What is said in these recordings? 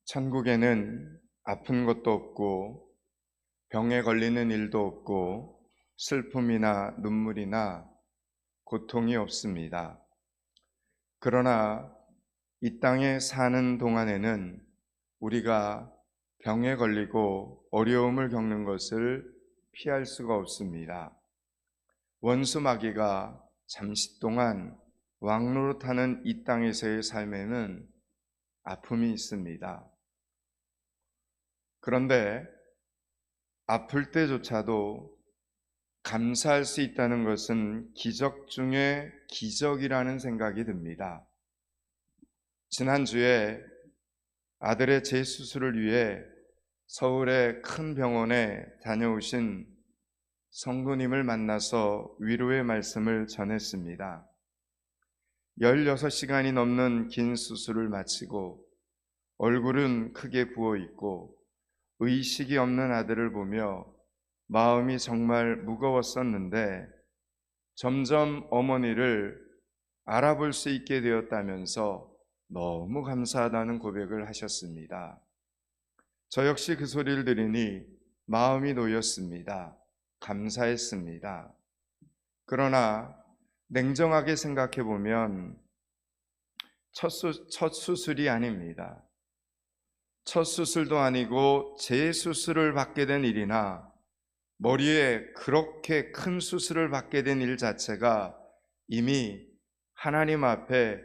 천국에는 아픈 것도 없고 병에 걸리는 일도 없고 슬픔이나 눈물이나 고통이 없습니다. 그러나 이 땅에 사는 동안에는 우리가 병에 걸리고 어려움을 겪는 것을 피할 수가 없습니다. 원수 마귀가 잠시 동안 왕노릇하는 이 땅에서의 삶에는 아픔이 있습니다. 그런데 아플 때조차도 감사할 수 있다는 것은 기적 중에 기적이라는 생각이 듭니다. 지난주에 아들의 재수술을 위해 서울의 큰 병원에 다녀오신 성도님을 만나서 위로의 말씀을 전했습니다. 16시간이 넘는 긴 수술을 마치고 얼굴은 크게 부어있고 의식이 없는 아들을 보며 마음이 정말 무거웠었는데 점점 어머니를 알아볼 수 있게 되었다면서 너무 감사하다는 고백을 하셨습니다. 저 역시 그 소리를 들으니 마음이 놓였습니다. 감사했습니다. 그러나 냉정하게 생각해 보면 첫 수술이 아닙니다. 첫 수술도 아니고 재수술을 받게 된 일이나 머리에 그렇게 큰 수술을 받게 된 일 자체가 이미 하나님 앞에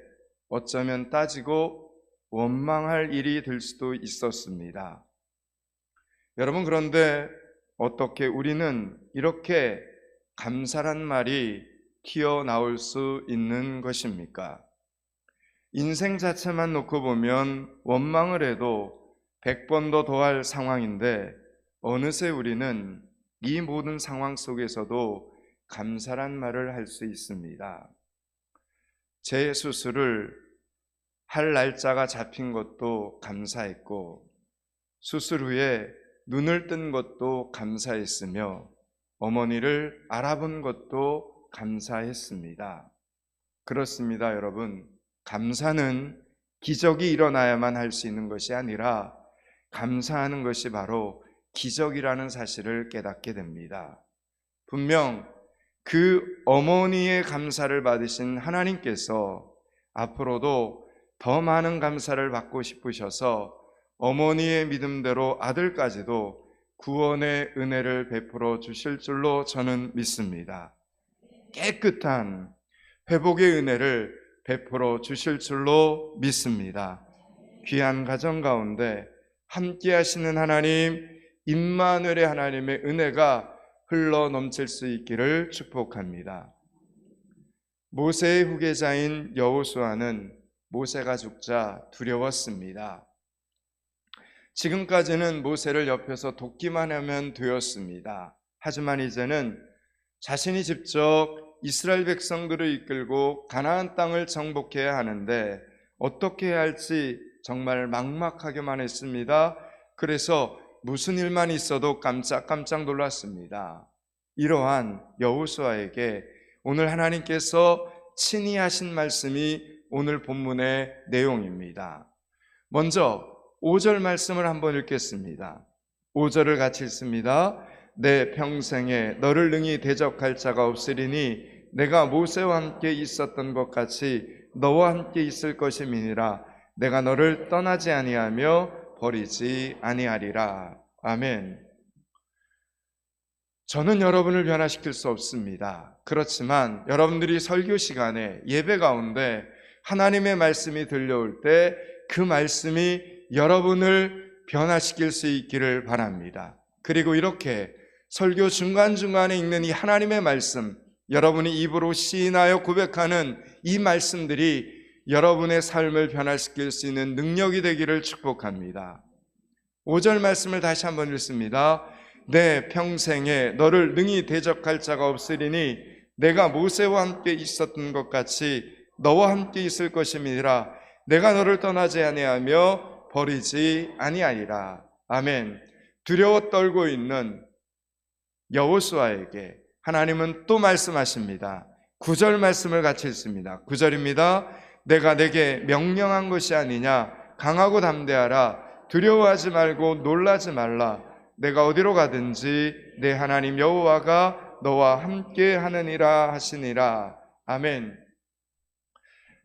어쩌면 따지고 원망할 일이 될 수도 있었습니다. 여러분, 그런데 어떻게 우리는 이렇게 감사란 말이 튀어나올 수 있는 것입니까? 인생 자체만 놓고 보면 원망을 해도 100번도 더할 상황인데 어느새 우리는 이 모든 상황 속에서도 감사란 말을 할 수 있습니다. 재수술을 할 날짜가 잡힌 것도 감사했고 수술 후에 눈을 뜬 것도 감사했으며 어머니를 알아본 것도 감사했습니다. 그렇습니다, 여러분. 감사는 기적이 일어나야만 할 수 있는 것이 아니라 감사하는 것이 바로 기적이라는 사실을 깨닫게 됩니다. 분명 그 어머니의 감사를 받으신 하나님께서 앞으로도 더 많은 감사를 받고 싶으셔서 어머니의 믿음대로 아들까지도 구원의 은혜를 베풀어 주실 줄로 저는 믿습니다. 깨끗한 회복의 은혜를 베풀어 주실 줄로 믿습니다. 귀한 가정 가운데 함께 하시는 하나님, 임마누엘의 하나님의 은혜가 흘러 넘칠 수 있기를 축복합니다. 모세의 후계자인 여호수아는 모세가 죽자 두려웠습니다. 지금까지는 모세를 옆에서 돕기만 하면 되었습니다. 하지만 이제는 자신이 직접 이스라엘 백성들을 이끌고 가나안 땅을 정복해야 하는데 어떻게 해야 할지 정말 막막하게만 했습니다. 그래서 무슨 일만 있어도 깜짝 놀랐습니다. 이러한 여호수아에게 오늘 하나님께서 친히 하신 말씀이 오늘 본문의 내용입니다. 먼저 5절 말씀을 한번 읽겠습니다. 5절을 같이 읽습니다. 내 평생에 너를 능히 대적할 자가 없으리니 내가 모세와 함께 있었던 것 같이 너와 함께 있을 것임이니라. 내가 너를 떠나지 아니하며 버리지 아니하리라. 아멘. 저는 여러분을 변화시킬 수 없습니다. 그렇지만 여러분들이 설교 시간에 예배 가운데 하나님의 말씀이 들려올 때 그 말씀이 여러분을 변화시킬 수 있기를 바랍니다. 그리고 이렇게 설교 중간중간에 읽는 이 하나님의 말씀, 여러분이 입으로 시인하여 고백하는 이 말씀들이 여러분의 삶을 변화시킬 수 있는 능력이 되기를 축복합니다. 5절 말씀을 다시 한번 읽습니다. 내 평생에 너를 능히 대적할 자가 없으리니 내가 모세와 함께 있었던 것 같이 너와 함께 있을 것임이니라. 내가 너를 떠나지 아니하며 버리지 아니하리라. 아멘. 두려워 떨고 있는 여호수아에게 하나님은 또 말씀하십니다. 9절 말씀을 같이 읽습니다. 9절입니다. 내가 내게 명령한 것이 아니냐. 강하고 담대하라. 두려워하지 말고 놀라지 말라. 내가 어디로 가든지 내 하나님 여호와가 너와 함께 하느니라 하시니라. 아멘.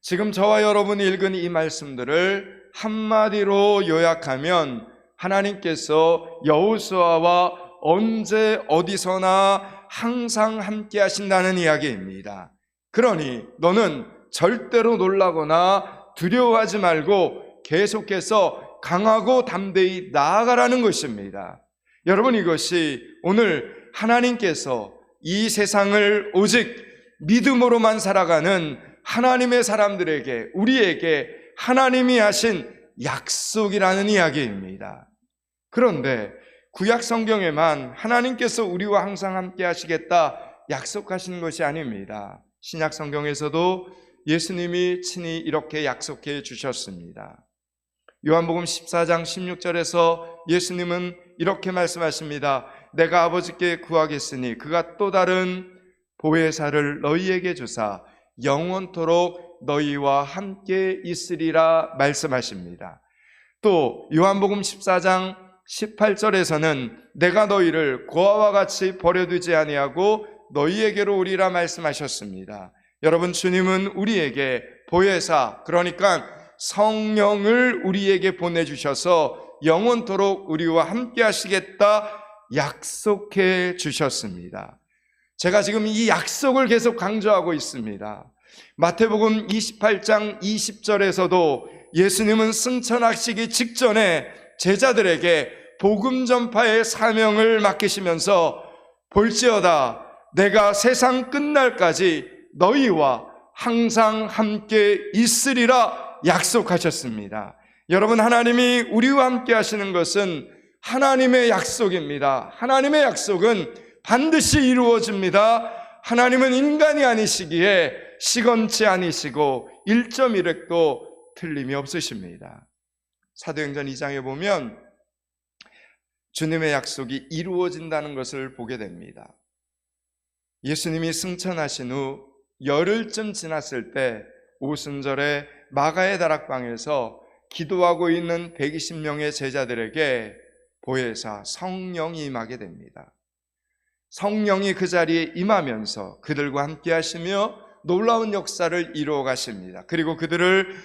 지금 저와 여러분이 읽은 이 말씀들을 한마디로 요약하면 하나님께서 여호수아와 언제 어디서나 항상 함께 하신다는 이야기입니다. 그러니 너는 절대로 놀라거나 두려워하지 말고 계속해서 강하고 담대히 나아가라는 것입니다. 여러분, 이것이 오늘 하나님께서 이 세상을 오직 믿음으로만 살아가는 하나님의 사람들에게, 우리에게 하나님이 하신 약속이라는 이야기입니다. 그런데 구약 성경에만 하나님께서 우리와 항상 함께 하시겠다 약속하신 것이 아닙니다. 신약 성경에서도 예수님이 친히 이렇게 약속해 주셨습니다. 요한복음 14장 16절에서 예수님은 이렇게 말씀하십니다. 내가 아버지께 구하겠으니 그가 또 다른 보혜사를 너희에게 주사 영원토록 너희와 함께 있으리라 말씀하십니다. 또 요한복음 14장 18절에서는 내가 너희를 고아와 같이 버려두지 아니하고 너희에게로 오리라 말씀하셨습니다. 여러분, 주님은 우리에게 보혜사, 그러니까 성령을 우리에게 보내주셔서 영원토록 우리와 함께 하시겠다 약속해 주셨습니다. 제가 지금 이 약속을 계속 강조하고 있습니다. 마태복음 28장 20절에서도 예수님은 승천하시기 직전에 제자들에게 복음 전파의 사명을 맡기시면서 볼지어다 내가 세상 끝날까지 너희와 항상 함께 있으리라 약속하셨습니다. 여러분, 하나님이 우리와 함께 하시는 것은 하나님의 약속입니다. 하나님의 약속은 반드시 이루어집니다. 하나님은 인간이 아니시기에 시건치 아니시고 1.1획도 틀림이 없으십니다. 사도행전 2장에 보면 주님의 약속이 이루어진다는 것을 보게 됩니다. 예수님이 승천하신 후 열흘쯤 지났을 때 오순절에 마가의 다락방에서 기도하고 있는 120명의 제자들에게 보혜사 성령이 임하게 됩니다. 성령이 그 자리에 임하면서 그들과 함께 하시며 놀라운 역사를 이루어 가십니다. 그리고 그들을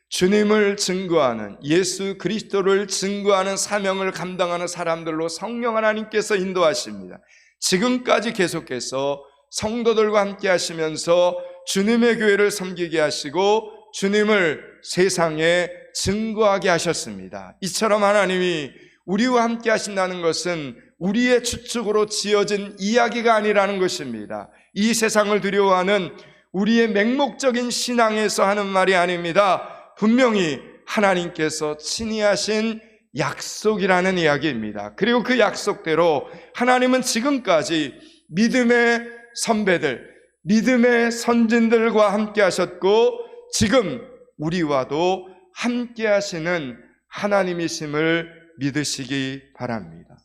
주님을 증거하는, 예수 그리스도를 증거하는 사명을 감당하는 사람들로 성령 하나님께서 인도하십니다. 지금까지 계속해서 성도들과 함께 하시면서 주님의 교회를 섬기게 하시고 주님을 세상에 증거하게 하셨습니다. 이처럼 하나님이 우리와 함께 하신다는 것은 우리의 추측으로 지어진 이야기가 아니라는 것입니다. 이 세상을 두려워하는 우리의 맹목적인 신앙에서 하는 말이 아닙니다. 분명히 하나님께서 친히 하신 약속이라는 이야기입니다. 그리고 그 약속대로 하나님은 지금까지 믿음의 선배들, 믿음의 선진들과 함께 하셨고 지금 우리와도 함께 하시는 하나님이심을 믿으시기 바랍니다.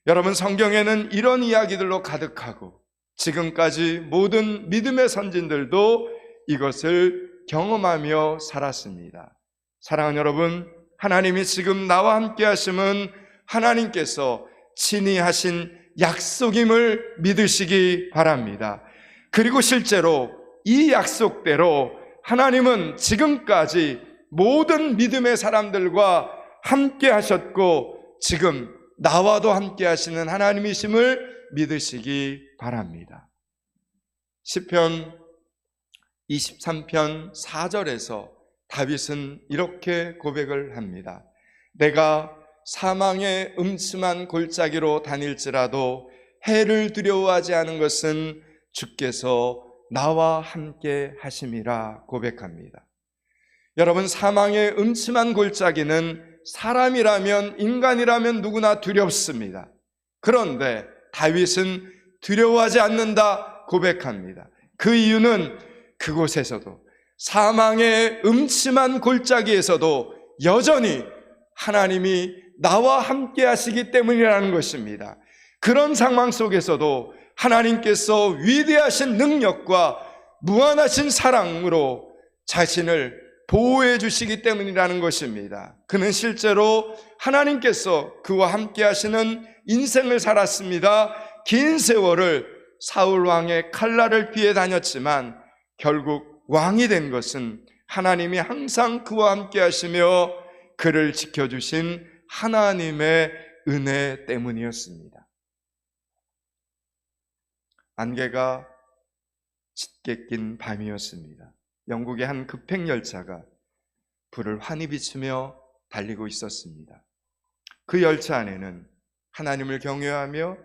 여러분, 성경에는 이런 이야기들로 가득하고 지금까지 모든 믿음의 선진들도 이것을 경험하며 살았습니다. 사랑하는 여러분, 하나님이 지금 나와 함께 하심은 하나님께서 친히 하신 약속임을 믿으시기 바랍니다. 그리고 실제로 이 약속대로 하나님은 지금까지 모든 믿음의 사람들과 함께 하셨고 지금 나와도 함께 하시는 하나님이심을 믿으시기 바랍니다. 시편 23편 4절에서 다윗은 이렇게 고백을 합니다. 내가 사망의 음침한 골짜기로 다닐지라도 해를 두려워하지 않은 것은 주께서 나와 함께 하심이라 고백합니다. 여러분, 사망의 음침한 골짜기는 사람이라면, 인간이라면 누구나 두렵습니다. 그런데 다윗은 두려워하지 않는다 고백합니다. 그 이유는 그곳에서도, 사망의 음침한 골짜기에서도 여전히 하나님이 나와 함께 하시기 때문이라는 것입니다. 그런 상황 속에서도 하나님께서 위대하신 능력과 무한하신 사랑으로 자신을 보호해 주시기 때문이라는 것입니다. 그는 실제로 하나님께서 그와 함께 하시는 인생을 살았습니다. 긴 세월을 사울 왕의 칼날을 피해 다녔지만 결국 왕이 된 것은 하나님이 항상 그와 함께 하시며 그를 지켜주신 하나님의 은혜 때문이었습니다. 안개가 짙게 낀 밤이었습니다. 영국의 한 급행열차가 불을 환히 비추며 달리고 있었습니다. 그 열차 안에는 하나님을 경외하며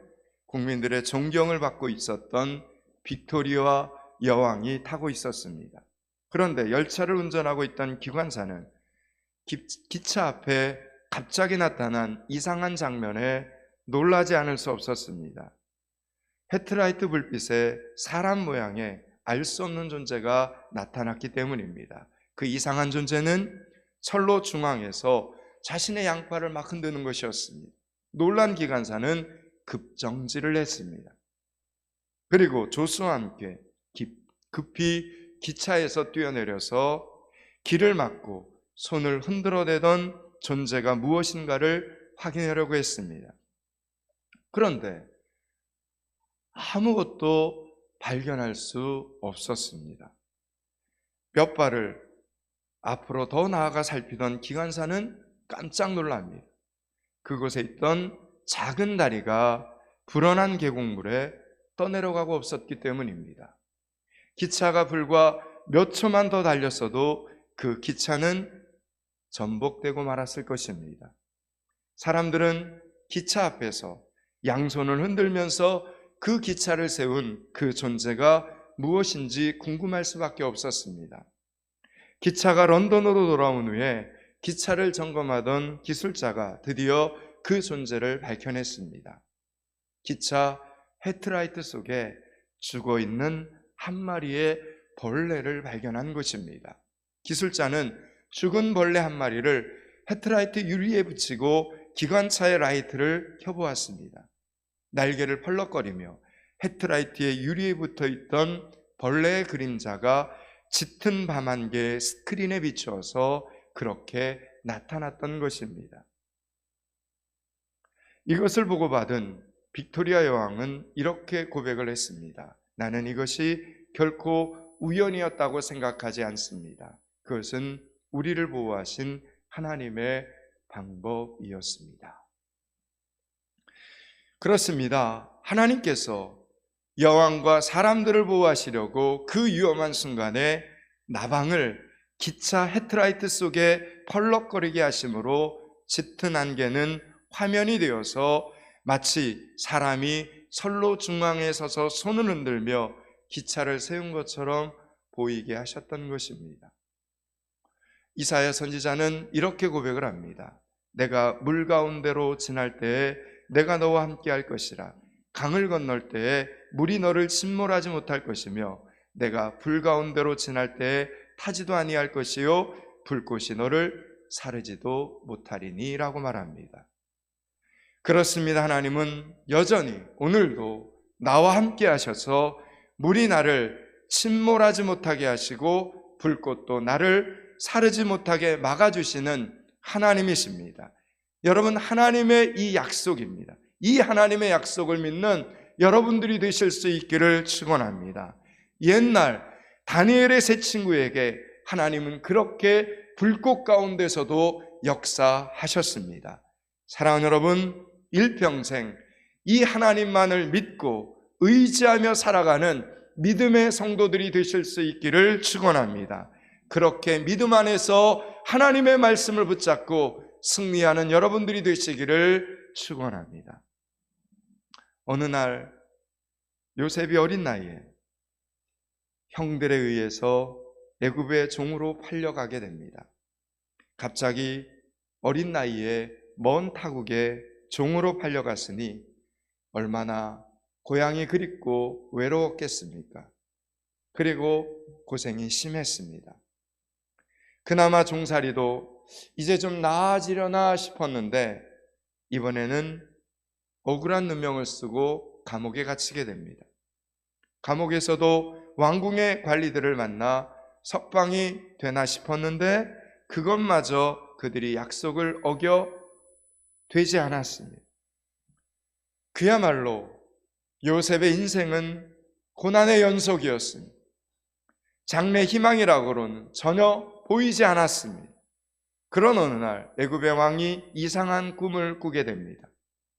국민들의 존경을 받고 있었던 빅토리아 여왕이 타고 있었습니다. 그런데 열차를 운전하고 있던 기관사는 기차 앞에 갑자기 나타난 이상한 장면에 놀라지 않을 수 없었습니다. 헤드라이트 불빛에 사람 모양의 알 수 없는 존재가 나타났기 때문입니다. 그 이상한 존재는 철로 중앙에서 자신의 양팔을 막 흔드는 것이었습니다. 놀란 기관사는 급정지를 했습니다. 그리고 조수와 함께 급히 기차에서 뛰어내려서 길을 막고 손을 흔들어대던 존재가 무엇인가를 확인하려고 했습니다. 그런데 아무것도 발견할 수 없었습니다. 몇 발을 앞으로 더 나아가 살피던 기관사는 깜짝 놀랍니다. 그곳에 있던 작은 다리가 불어난 계곡물에 떠내려가고 없었기 때문입니다. 기차가 불과 몇 초만 더 달렸어도 그 기차는 전복되고 말았을 것입니다. 사람들은 기차 앞에서 양손을 흔들면서 그 기차를 세운 그 존재가 무엇인지 궁금할 수밖에 없었습니다. 기차가 런던으로 돌아온 후에 기차를 점검하던 기술자가 드디어 그 존재를 밝혀냈습니다. 기차 헤드라이트 속에 죽어있는 한 마리의 벌레를 발견한 것입니다. 기술자는 죽은 벌레 한 마리를 헤드라이트 유리에 붙이고 기관차의 라이트를 켜보았습니다. 날개를 펄럭거리며 헤드라이트의 유리에 붙어있던 벌레의 그림자가 짙은 밤안개의 스크린에 비추어서 그렇게 나타났던 것입니다. 이것을 보고 받은 빅토리아 여왕은 이렇게 고백을 했습니다. 나는 이것이 결코 우연이었다고 생각하지 않습니다. 그것은 우리를 보호하신 하나님의 방법이었습니다. 그렇습니다. 하나님께서 여왕과 사람들을 보호하시려고 그 위험한 순간에 나방을 기차 헤드라이트 속에 펄럭거리게 하심으로 짙은 안개는 화면이 되어서 마치 사람이 선로 중앙에 서서 손을 흔들며 기차를 세운 것처럼 보이게 하셨던 것입니다. 이사야 선지자는 이렇게 고백을 합니다. 내가 물 가운데로 지날 때에 내가 너와 함께 할 것이라. 강을 건널 때에 물이 너를 침몰하지 못할 것이며 내가 불 가운데로 지날 때에 타지도 아니할 것이요 불꽃이 너를 사르지도 못하리니 라고 말합니다. 그렇습니다. 하나님은 여전히 오늘도 나와 함께 하셔서 물이 나를 침몰하지 못하게 하시고 불꽃도 나를 사르지 못하게 막아주시는 하나님이십니다. 여러분, 하나님의 이 약속입니다. 이 하나님의 약속을 믿는 여러분들이 되실 수 있기를 축원합니다. 옛날 다니엘의 세 친구에게 하나님은 그렇게 불꽃 가운데서도 역사하셨습니다. 사랑하는 여러분, 일평생 이 하나님만을 믿고 의지하며 살아가는 믿음의 성도들이 되실 수 있기를 축원합니다. 그렇게 믿음 안에서 하나님의 말씀을 붙잡고 승리하는 여러분들이 되시기를 축원합니다. 어느 날 요셉이 어린 나이에 형들에 의해서 애굽의 종으로 팔려가게 됩니다. 갑자기 어린 나이에 먼 타국에 종으로 팔려갔으니 얼마나 고향이 그립고 외로웠겠습니까? 그리고 고생이 심했습니다. 그나마 종살이도 이제 좀 나아지려나 싶었는데 이번에는 억울한 누명을 쓰고 감옥에 갇히게 됩니다. 감옥에서도 왕궁의 관리들을 만나 석방이 되나 싶었는데 그것마저 그들이 약속을 어겨 되지 않았습니다. 그야말로 요셉의 인생은 고난의 연속이었습니다. 장래 희망이라고는 전혀 보이지 않았습니다. 그런 어느 날 애굽의 왕이 이상한 꿈을 꾸게 됩니다.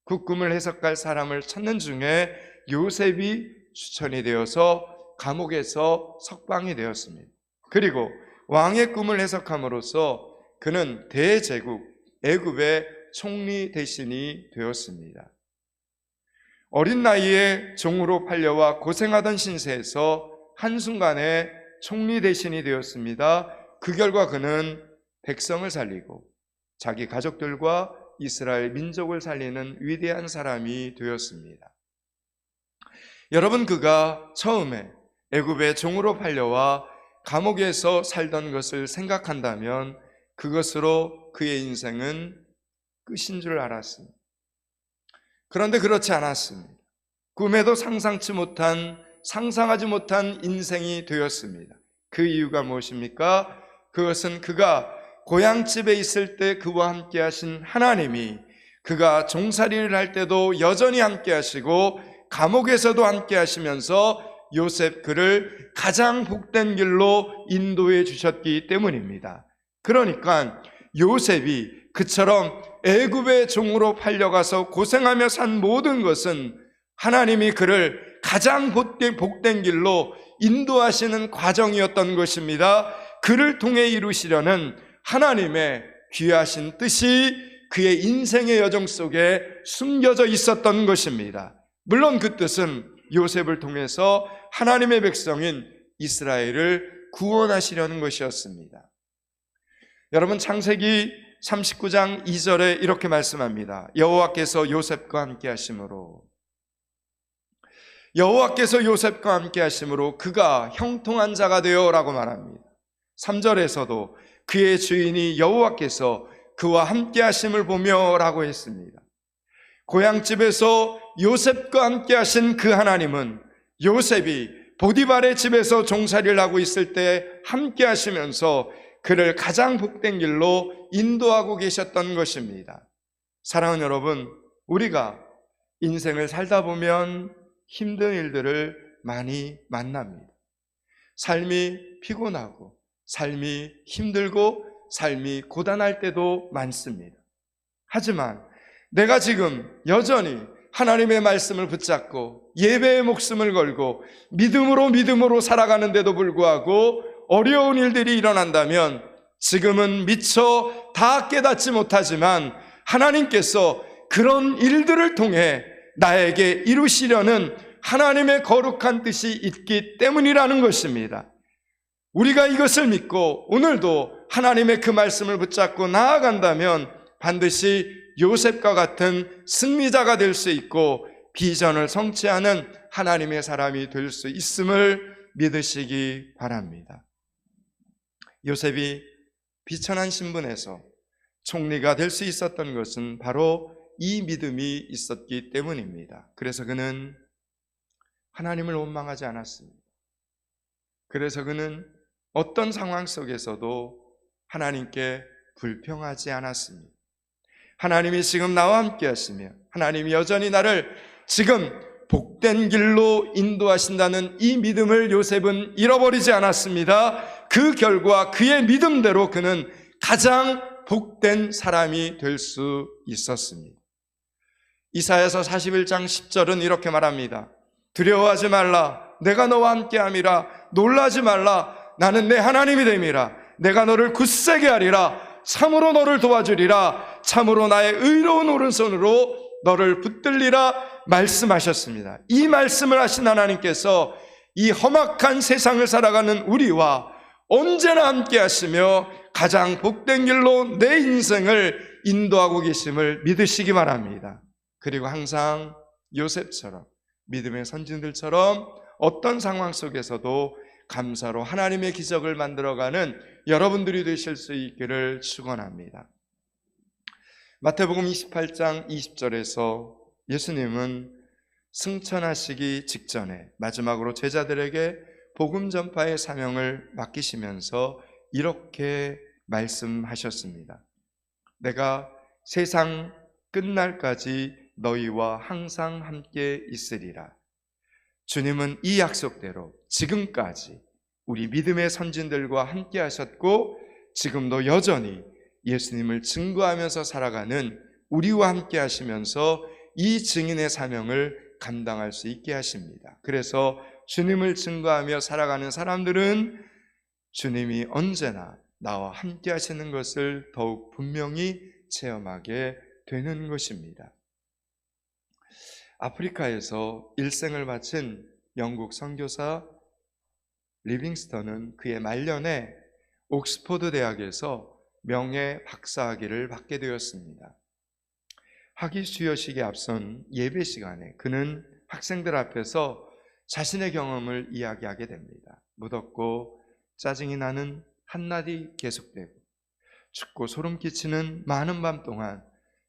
그 꿈을 해석할 사람을 찾는 중에 요셉이 추천이 되어서 감옥에서 석방이 되었습니다. 그리고 왕의 꿈을 해석함으로써 그는 대제국 애굽의 총리 대신이 되었습니다. 어린 나이에 종으로 팔려와 고생하던 신세에서 한순간에 총리 대신이 되었습니다. 그 결과 그는 백성을 살리고 자기 가족들과 이스라엘 민족을 살리는 위대한 사람이 되었습니다. 여러분, 그가 처음에 애굽의 종으로 팔려와 감옥에서 살던 것을 생각한다면 그것으로 그의 인생은 끝인 줄 알았습니다. 그런데 그렇지 않았습니다. 꿈에도 상상하지 못한 인생이 되었습니다. 그 이유가 무엇입니까? 그것은 그가 고향집에 있을 때 그와 함께 하신 하나님이 그가 종살이를 할 때도 여전히 함께 하시고 감옥에서도 함께 하시면서 요셉 그를 가장 복된 길로 인도해 주셨기 때문입니다. 그러니까 요셉이 그처럼 애굽의 종으로 팔려가서 고생하며 산 모든 것은 하나님이 그를 가장 복된 길로 인도하시는 과정이었던 것입니다. 그를 통해 이루시려는 하나님의 귀하신 뜻이 그의 인생의 여정 속에 숨겨져 있었던 것입니다. 물론 그 뜻은 요셉을 통해서 하나님의 백성인 이스라엘을 구원하시려는 것이었습니다. 여러분, 창세기 39장 2절에 이렇게 말씀합니다. 여호와께서 요셉과 함께 하심으로 그가 형통한 자가 되어라고 말합니다. 3절에서도 그의 주인이 여호와께서 그와 함께 하심을 보며 라고 했습니다. 고향집에서 요셉과 함께 하신 그 하나님은 요셉이 보디발의 집에서 종살이를 하고 있을 때 함께 하시면서 그를 가장 복된 길로 인도하고 계셨던 것입니다. 사랑하는 여러분, 우리가 인생을 살다 보면 힘든 일들을 많이 만납니다. 삶이 피곤하고 삶이 힘들고 삶이 고단할 때도 많습니다. 하지만 내가 지금 여전히 하나님의 말씀을 붙잡고 예배의 목숨을 걸고 믿음으로 살아가는데도 불구하고 어려운 일들이 일어난다면 지금은 미처 다 깨닫지 못하지만 하나님께서 그런 일들을 통해 나에게 이루시려는 하나님의 거룩한 뜻이 있기 때문이라는 것입니다. 우리가 이것을 믿고 오늘도 하나님의 그 말씀을 붙잡고 나아간다면 반드시 요셉과 같은 승리자가 될 수 있고 비전을 성취하는 하나님의 사람이 될 수 있음을 믿으시기 바랍니다. 요셉이 비천한 신분에서 총리가 될 수 있었던 것은 바로 이 믿음이 있었기 때문입니다. 그래서 그는 하나님을 원망하지 않았습니다. 그래서 그는 어떤 상황 속에서도 하나님께 불평하지 않았습니다. 하나님이 지금 나와 함께 하시며 하나님이 여전히 나를 지금 복된 길로 인도하신다는 이 믿음을 요셉은 잃어버리지 않았습니다. 그 결과 그의 믿음대로 그는 가장 복된 사람이 될 수 있었습니다. 이사야서 41장 10절은 이렇게 말합니다. 두려워하지 말라, 내가 너와 함께함이라. 놀라지 말라, 나는 내 하나님이 됨이라. 내가 너를 굳세게 하리라. 참으로 너를 도와주리라. 참으로 나의 의로운 오른손으로 너를 붙들리라 말씀하셨습니다. 이 말씀을 하신 하나님께서 이 험악한 세상을 살아가는 우리와 언제나 함께 하시며 가장 복된 길로 내 인생을 인도하고 계심을 믿으시기 바랍니다. 그리고 항상 요셉처럼 믿음의 선진들처럼 어떤 상황 속에서도 감사로 하나님의 기적을 만들어가는 여러분들이 되실 수 있기를 축원합니다. 마태복음 28장 20절에서 예수님은 승천하시기 직전에 마지막으로 제자들에게 복음 전파의 사명을 맡기시면서 이렇게 말씀하셨습니다. 내가 세상 끝날까지 너희와 항상 함께 있으리라. 주님은 이 약속대로 지금까지 우리 믿음의 선진들과 함께 하셨고 지금도 여전히 예수님을 증거하면서 살아가는 우리와 함께 하시면서 이 증인의 사명을 감당할 수 있게 하십니다. 그래서 주님을 증거하며 살아가는 사람들은 주님이 언제나 나와 함께 하시는 것을 더욱 분명히 체험하게 되는 것입니다. 아프리카에서 일생을 바친 영국 선교사 리빙스턴은 그의 말년에 옥스퍼드 대학에서 명예 박사학위를 받게 되었습니다. 학위 수여식에 앞선 예배 시간에 그는 학생들 앞에서 자신의 경험을 이야기하게 됩니다. 무덥고 짜증이 나는 한낮이 계속되고 춥고 소름 끼치는 많은 밤 동안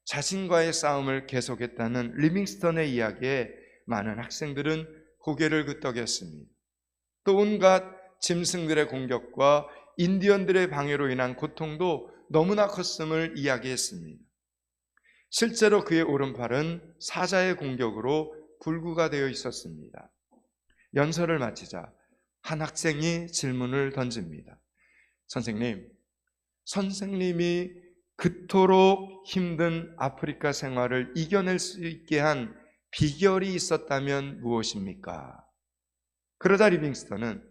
자신과의 싸움을 계속했다는 리빙스턴의 이야기에 많은 학생들은 고개를 끄덕였습니다. 또 온갖 짐승들의 공격과 인디언들의 방해로 인한 고통도 너무나 컸음을 이야기했습니다. 실제로 그의 오른팔은 사자의 공격으로 불구가 되어 있었습니다. 연설을 마치자 한 학생이 질문을 던집니다. 선생님이 그토록 힘든 아프리카 생활을 이겨낼 수 있게 한 비결이 있었다면 무엇입니까? 그러자 리빙스턴은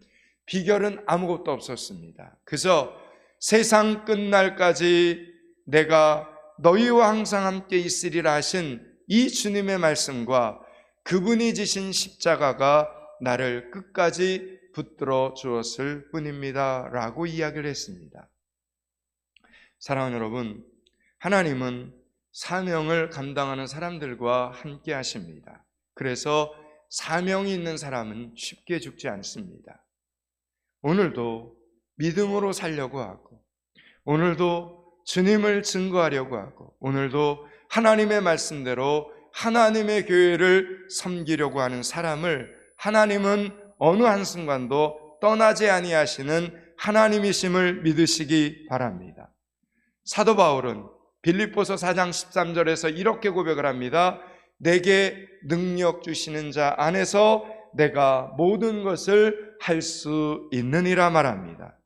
비결은 아무것도 없었습니다. 그저 세상 끝날까지 내가 너희와 항상 함께 있으리라 하신 이 주님의 말씀과 그분이 지신 십자가가 나를 끝까지 붙들어 주었을 뿐입니다 라고 이야기를 했습니다. 사랑하는 여러분, 하나님은 사명을 감당하는 사람들과 함께 하십니다. 그래서 사명이 있는 사람은 쉽게 죽지 않습니다. 오늘도 믿음으로 살려고 하고, 오늘도 주님을 증거하려고 하고, 오늘도 하나님의 말씀대로 하나님의 교회를 섬기려고 하는 사람을 하나님은 어느 한순간도 떠나지 아니하시는 하나님이심을 믿으시기 바랍니다. 사도 바울은 빌립보서 4장 13절에서 이렇게 고백을 합니다. 내게 능력 주시는 자 안에서 내가 모든 것을 할 수 있느니라 말합니다.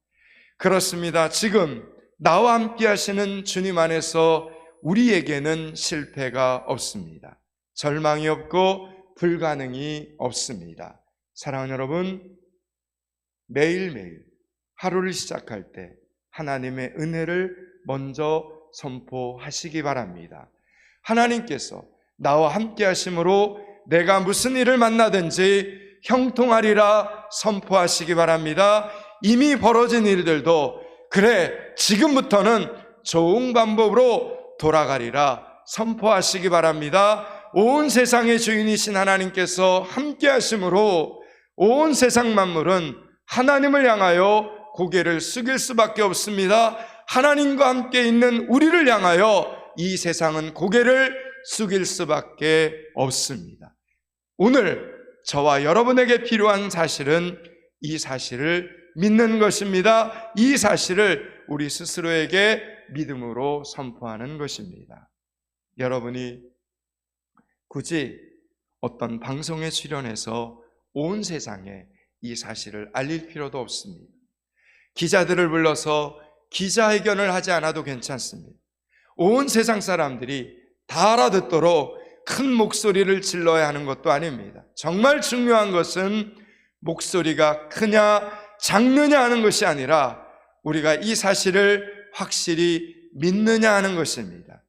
그렇습니다. 지금 나와 함께 하시는 주님 안에서 우리에게는 실패가 없습니다. 절망이 없고 불가능이 없습니다. 사랑하는 여러분, 매일매일 하루를 시작할 때 하나님의 은혜를 먼저 선포하시기 바랍니다. 하나님께서 나와 함께 하심으로 내가 무슨 일을 만나든지 형통하리라 선포하시기 바랍니다. 이미 벌어진 일들도 그래 지금부터는 좋은 방법으로 돌아가리라 선포하시기 바랍니다. 온 세상의 주인이신 하나님께서 함께 하심으로 온 세상 만물은 하나님을 향하여 고개를 숙일 수밖에 없습니다. 하나님과 함께 있는 우리를 향하여 이 세상은 고개를 숙일 수밖에 없습니다. 오늘 저와 여러분에게 필요한 사실은 이 사실을 믿는 것입니다. 이 사실을 우리 스스로에게 믿음으로 선포하는 것입니다. 여러분이 굳이 어떤 방송에 출연해서 온 세상에 이 사실을 알릴 필요도 없습니다. 기자들을 불러서 기자회견을 하지 않아도 괜찮습니다. 온 세상 사람들이 다 알아듣도록 큰 목소리를 질러야 하는 것도 아닙니다. 정말 중요한 것은 목소리가 크냐 작느냐 하는 것이 아니라 우리가 이 사실을 확실히 믿느냐 하는 것입니다.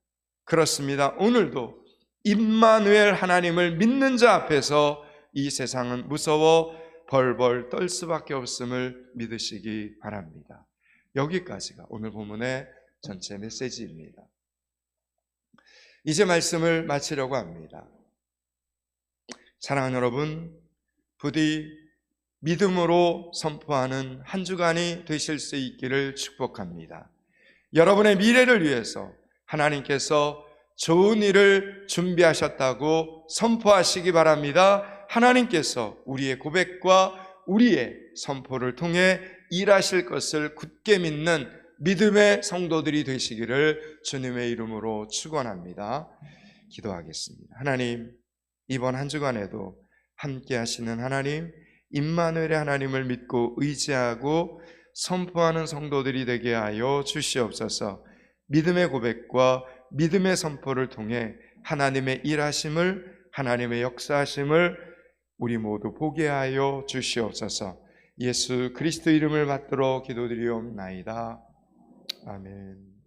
그렇습니다. 오늘도 임마누엘 하나님을 믿는 자 앞에서 이 세상은 무서워 벌벌 떨 수밖에 없음을 믿으시기 바랍니다. 여기까지가 오늘 본문의 전체 메시지입니다. 이제 말씀을 마치려고 합니다. 사랑하는 여러분, 부디 믿음으로 선포하는 한 주간이 되실 수 있기를 축복합니다. 여러분의 미래를 위해서 하나님께서 좋은 일을 준비하셨다고 선포하시기 바랍니다. 하나님께서 우리의 고백과 우리의 선포를 통해 일하실 것을 굳게 믿는 믿음의 성도들이 되시기를 주님의 이름으로 축원합니다. 기도하겠습니다. 하나님, 이번 한 주간에도 함께 하시는 하나님, 임마누엘의 하나님을 믿고 의지하고 선포하는 성도들이 되게 하여 주시옵소서. 믿음의 고백과 믿음의 선포를 통해 하나님의 일하심을, 하나님의 역사하심을 우리 모두 보게 하여 주시옵소서. 예수 그리스도 이름을 받들어 기도드리옵나이다. 아멘.